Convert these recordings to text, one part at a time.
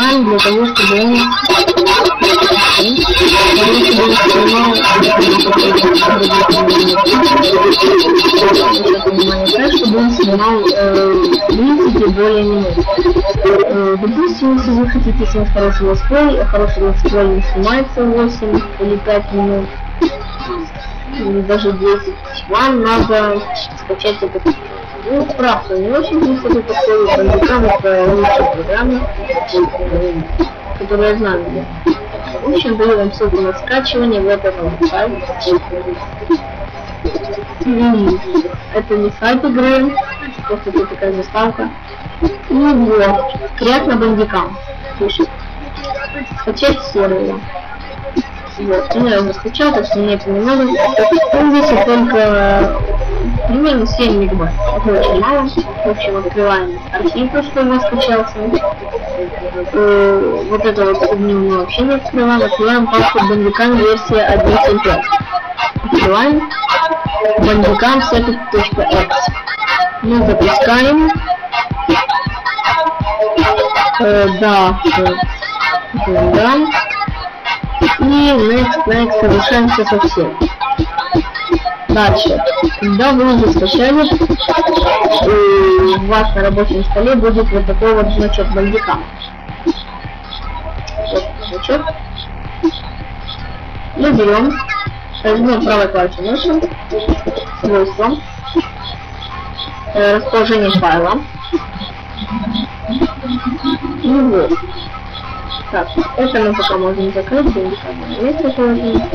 бандикам для того, чтобы он снимал принципе более-менее. Допустим, если вы хотите снять хороший летсплей, хороший летсплей не снимается 8 или 5 минут, или даже 10, вам надо скачать этот. Ну, правда, не очень высокий такой бандикам, это лучшая программа, которую я знаю. В общем, даю вам ссылку на скачивание, вот это сайт. Это не сайт игры, просто тут такая заставка. И вот, приятно бандикам пишет. Скачать сервер. Вот, я уже скачал, так что мне это не надо. Он весит только примерно 7 мегабайт. Это очень мало. В общем, открываем архив, что у нас скачался. Вот это вот мы вообще не открываем. Открываем папку бандикам версия 1.5. Открываем бандикам setup.x. Мы запускаем. Да. И next, совершаемся совсем. Дальше. Когда вы уже скачали, у вас на рабочем столе будет вот такой вот значок бандикам. Вот значок. Мы берем, жмем правой клавишей мыши, свойства, расположение файла. И вот. Так, это мы пока можем закрыть, есть расположение.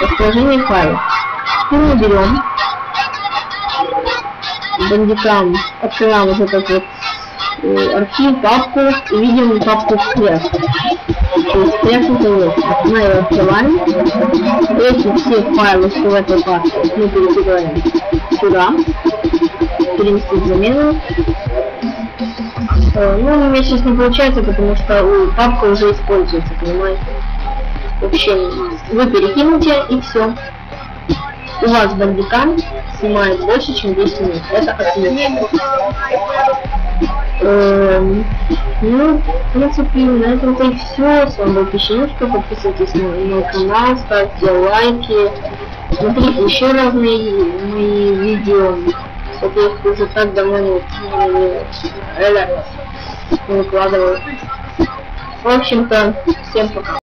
Расположение файла. И мы берем бандикам, открываем вот этот вот архив, папку и видим папку «Крест». То есть «Крест» это есть. Мы ее открываем. Эти все файлы, что в этой папке, мы перекидываем сюда. Переместить замену. Ну, у меня сейчас не получается, потому что папка уже используется, понимаете? В общем, вы перекинете и все. У вас бандикам снимает больше, чем 10 минут. Это отлично. Ну, в принципе, на этом-то и все. С вами был Пищенюшка. Подписывайтесь на мой канал, ставьте лайки. Смотрите еще разные мои видео. Вот я их уже так давно не выкладываю. В общем-то, всем пока.